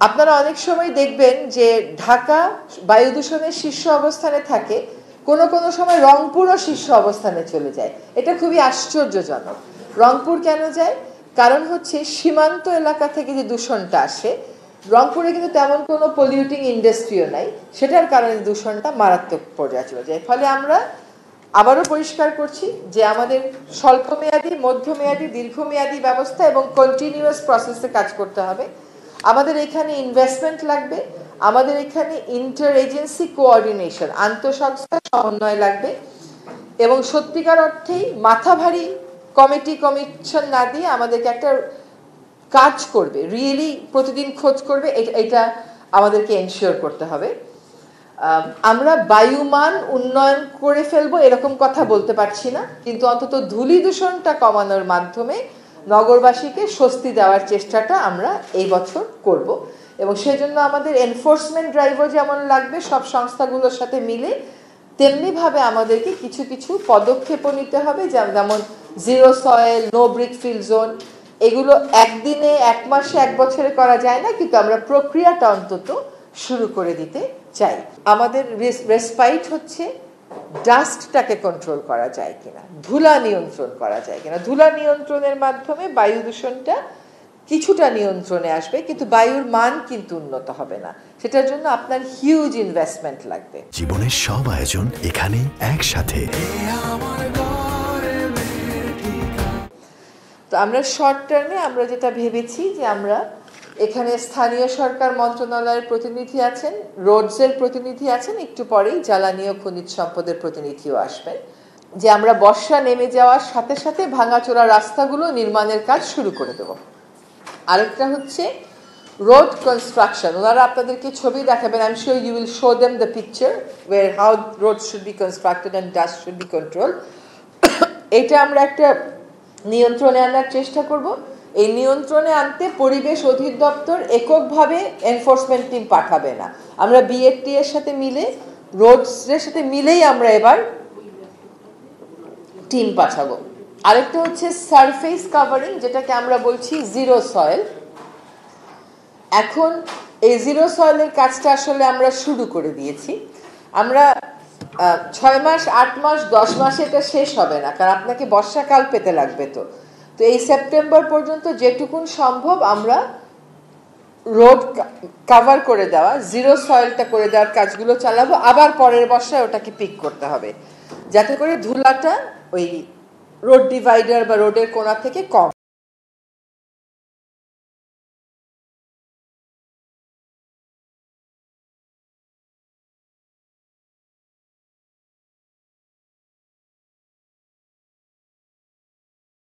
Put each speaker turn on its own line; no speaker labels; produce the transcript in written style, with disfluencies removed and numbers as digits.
আপনারা অনেক সময় দেখবেন যে ঢাকা বায়ু দূষণের শীর্ষ অবস্থানে থাকে, কোনো কোনো সময় রংপুরও শীর্ষ অবস্থানে চলে যায়। এটা খুবই আশ্চর্যজনক। রংপুর কেন যায়? কারণ হচ্ছে সীমান্ত এলাকা থেকে যে দূষণটা আসে, রংপুরে কিন্তু তেমন কোনো পলিউটিং ইন্ডাস্ট্রিও নাই, সেটার কারণে দূষণটা মারাত্মক পর্যায়ে চলে যায়। ফলে আমরা আবারও পরিষ্কার করছি যে আমাদের স্বল্পমেয়াদী, মধ্যমেয়াদী, দীর্ঘমেয়াদী ব্যবস্থা এবং কন্টিনিউয়াস প্রসেসে কাজ করতে হবে। আমাদের এখানে ইনভেস্টমেন্ট লাগবে, আমাদের এখানে ইন্টার এজেন্সি কোঅর্ডিনেশন, আন্তঃসংস্থা সমন্বয় লাগবে, এবং সত্যিকার অর্থেই মাথা ভারী কমিশন না দিয়ে আমাদেরকে একটা কাজ করবে, রিয়েলি প্রতিদিন খোঁজ করবে, এটা আমাদেরকে এনশিওর করতে হবে। আমরা বায়ুমান উন্নয়ন করে ফেলবো এরকম কথা বলতে পারছি না, কিন্তু অন্তত ধূলি দূষণটা কমানোর মাধ্যমে নগরবাসীকে স্বস্তি দেওয়ার চেষ্টাটা আমরা এই বছর করব। এবং সেজন্য আমাদের এনফোর্সমেন্ট ড্রাইভও যেমন লাগবে সব সংস্থাগুলোর সাথে মিলে, তেমনিভাবে আমাদেরকে কিছু কিছু পদক্ষেপও নিতে হবে, যেমন zero soil, no brick fill zone. এগুলো একদিনে, এক মাসে, এক বছরে করা যায় না, কিন্তু আমরা প্রক্রিয়াটা অন্তত শুরু করে দিতে চাই। আমাদের রেসপাইট হচ্ছে ডাস্টটাকে কন্ট্রোল করা যায় কিনা, ধুলা নিয়ন্ত্রণ করা যায় কিনা। ধুলা নিয়ন্ত্রণের মাধ্যমে বায়ু দূষণটা কিছুটা নিয়ন্ত্রণে আসবে, কিন্তু বায়ুর মান কিন্তু উন্নত হবে না। সেটার জন্য আপনার হিউজ ইনভেস্টমেন্ট লাগবে।
জীবনের সব আয়োজন এখানে একসাথে।
তো আমরা শর্ট টার্মে আমরা যেটা ভেবেছি যে আমরা এখানে স্থানীয় সরকার মন্ত্রণালয়ের প্রতিনিধি আছেন, রোডসের প্রতিনিধি আছেন, একটু পরেই জ্বালানি ও খনিজ সম্পদের প্রতিনিধিও আসবেন, যে আমরা বর্ষা নেমে যাওয়ার সাথে সাথে ভাঙাচোরা রাস্তাগুলো নির্মাণের কাজ শুরু করে দেব। আরেকটা হচ্ছে রোড কনস্ট্রাকশন। ওনারা আপনাদেরকে ছবি দেখাবেন, I am sure you will show them the picture where how road should be constructed and dust should be control. এটা আমরা একটা নিয়ন্ত্রণে আনার চেষ্টা করব। এই নিয়ন্ত্রণে আনতে পরিবেশ অধিদপ্তর এককভাবে এনফোর্সমেন্ট টিম পাঠাবে না, আমরা বিএফটি এর সাথে মিলে, রোডসের সাথে মিলেই আমরা এবার টিম পাঠাবো। আরেকটা হচ্ছে সারফেস কাভারিং, যেটাকে আমরা বলছি জিরো সয়েল। এখন এই জিরো সয়েলের কাজটা আসলে আমরা শুরু করে দিয়েছি। আমরা 6 মাস, 8 মাস, 10 মাসে এটা শেষ হবে না, কারণ আপনাকে বর্ষাকাল পেতে লাগবে। তো এই সেপ্টেম্বর পর্যন্ত যেটুকুন সম্ভব আমরা রোড কাভার করে দেওয়া, জিরো সয়েলটা করে দেওয়ার কাজগুলো চালাবো। আবার পরের বর্ষায় ওটাকে পিক করতে হবে, যাতে করে ধুলাটা ওই রোড ডিভাইডার বা রোডের কোণা থেকে কম